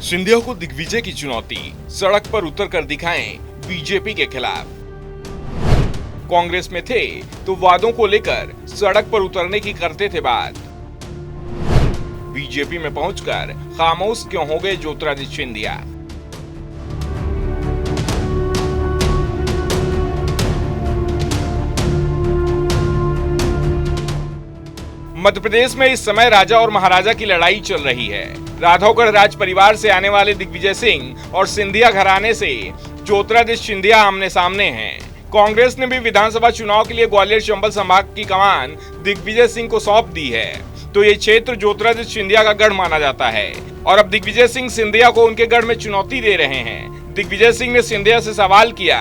सिंधिया को दिग्विजय की चुनौती, सड़क पर उतर कर दिखाएं बीजेपी के खिलाफ। कांग्रेस में थे तो वादों को लेकर सड़क पर उतरने की करते थे बात। बीजेपी में पहुंचकर खामोश क्यों हो गए ज्योतिरादित्य सिंधिया? मध्य प्रदेश में इस समय राजा और महाराजा की लड़ाई चल रही है। राघवगढ़ राज परिवार से आने वाले दिग्विजय सिंह और सिंधिया घराने से ज्योतिरादित्य सिंधिया आमने सामने हैं। कांग्रेस ने भी विधानसभा चुनाव के लिए ग्वालियर चंबल संभाग की कमान दिग्विजय सिंह को सौंप दी है, तो ये क्षेत्र ज्योतिरादित्य सिंधिया का गढ़ माना जाता है और अब दिग्विजय सिंह सिंधिया को उनके गढ़ में चुनौती दे रहे हैं। दिग्विजय सिंह ने सिंधिया से सवाल किया।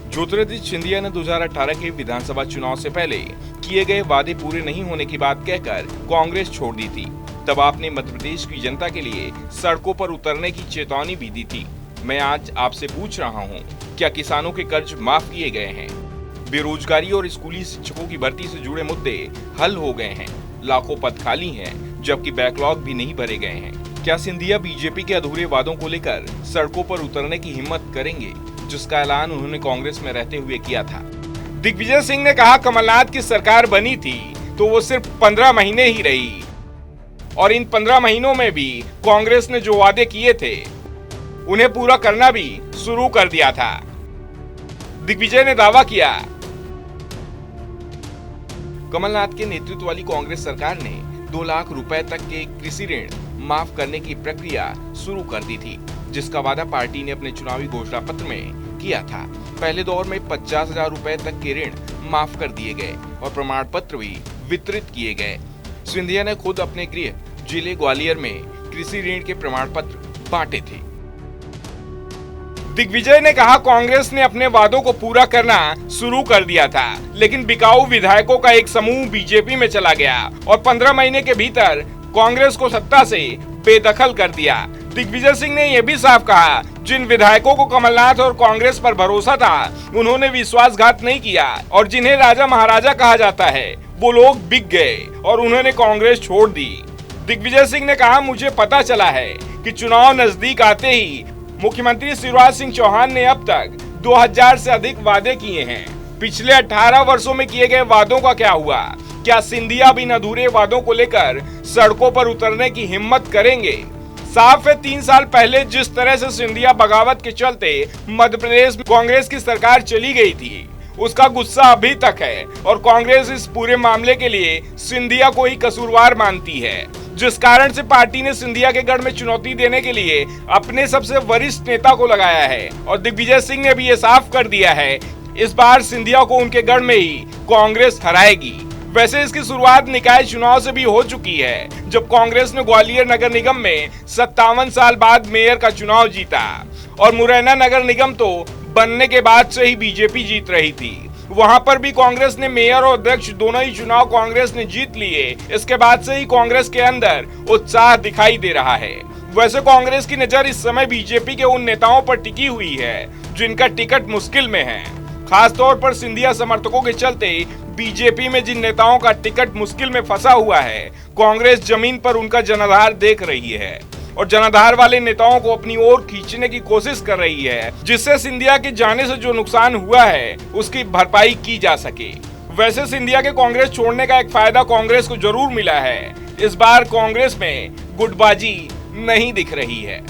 ज्योतिरादित्य सिंधिया ने 2018 के विधानसभा चुनाव से पहले किए गए वादे पूरे नहीं होने की बात कहकर कांग्रेस छोड़ दी थी। तब आपने मध्य प्रदेश की जनता के लिए सड़कों पर उतरने की चेतावनी भी दी थी। मैं आज आपसे पूछ रहा हूं, क्या किसानों के कर्ज माफ किए गए हैं? बेरोजगारी और स्कूली शिक्षकों की भर्ती से जुड़े मुद्दे हल हो गए हैं। लाखों पद खाली हैं, जबकि बैकलॉग भी नहीं भरे गए हैं। क्या सिंधिया बीजेपी के अधूरे वादों को लेकर सड़कों पर उतरने की हिम्मत करेंगे, जिसका ऐलान उन्होंने कांग्रेस में रहते हुए किया था? दिग्विजय सिंह ने कहा, कमलनाथ की सरकार बनी थी तो वो सिर्फ 15 महीने ही रही और इन 15 महीनों में भी कांग्रेस ने जो वादे किए थे उन्हें पूरा करना भी शुरू कर दिया था। दिग्विजय ने दावा किया, कमलनाथ के नेतृत्व वाली कांग्रेस सरकार ने 2 लाख रुपए तक के कृषि ऋण माफ करने की प्रक्रिया शुरू कर दी थी, जिसका वादा पार्टी ने अपने चुनावी घोषणा पत्र में किया था। पहले दौर में 50,000 रुपए तक के ऋण माफ कर दिए गए और प्रमाण पत्र भी वितरित किए गए। सिंधिया ने खुद अपने गृह जिले ग्वालियर में कृषि ऋण के प्रमाण पत्र बांटे थे। दिग्विजय ने कहा, कांग्रेस ने अपने वादों को पूरा करना शुरू कर दिया था, लेकिन बिकाऊ विधायकों का एक समूह बीजेपी में चला गया और 15 महीने के भीतर कांग्रेस को सत्ता से बेदखल कर दिया। दिग्विजय सिंह ने यह भी साफ कहा, जिन विधायकों को कमलनाथ और कांग्रेस पर भरोसा था उन्होंने विश्वासघात नहीं किया और जिन्हें राजा महाराजा कहा जाता है वो लोग बिक गए और उन्होंने कांग्रेस छोड़ दी। दिग्विजय सिंह ने कहा, मुझे पता चला है कि चुनाव नजदीक आते ही मुख्यमंत्री शिवराज सिंह चौहान ने अब तक 2000 से अधिक वादे किए हैं। पिछले 18 वर्षों में किए गए वादों का क्या हुआ? क्या सिंधिया भी अधूरे वादों को लेकर सड़कों पर उतरने की हिम्मत करेंगे? साफ है, 3 साल पहले जिस तरह से सिंधिया बगावत के चलते मध्य प्रदेश में कांग्रेस की सरकार चली गई थी, उसका गुस्सा अभी तक है और कांग्रेस इस पूरे मामले के लिए सिंधिया को ही कसूरवार मानती है, जिस कारण से पार्टी ने सिंधिया के गढ़ में चुनौती देने के लिए अपने सबसे वरिष्ठ नेता को लगाया है और दिग्विजय सिंह ने भी ये साफ कर दिया है, इस बार सिंधिया को उनके गढ़ में ही कांग्रेस हराएगी। वैसे इसकी शुरुआत निकाय चुनाव से भी हो चुकी है, जब कांग्रेस ने ग्वालियर नगर निगम में 57 साल बाद मेयर का चुनाव जीता और मुरैना नगर निगम तो बनने के बाद से ही बीजेपी जीत रही थी। वहां पर भी कांग्रेस ने मेयर और अध्यक्ष दोनों ही चुनाव कांग्रेस ने जीत लिए। इसके बाद से ही कांग्रेस के अंदर उत्साह दिखाई दे रहा है। वैसे कांग्रेस की नजर इस समय बीजेपी के उन नेताओं पर टिकी हुई है जिनका टिकट मुश्किल में है। खास तौर पर सिंधिया समर्थकों के चलते बीजेपी में जिन नेताओं का टिकट मुश्किल में फंसा हुआ है, कांग्रेस जमीन पर उनका जनाधार देख रही है और जनाधार वाले नेताओं को अपनी ओर खींचने की कोशिश कर रही है, जिससे सिंधिया के जाने से जो नुकसान हुआ है उसकी भरपाई की जा सके। वैसे सिंधिया के कांग्रेस छोड़ने का एक फायदा कांग्रेस को जरूर मिला है। इस बार कांग्रेस में गुटबाजी नहीं दिख रही है।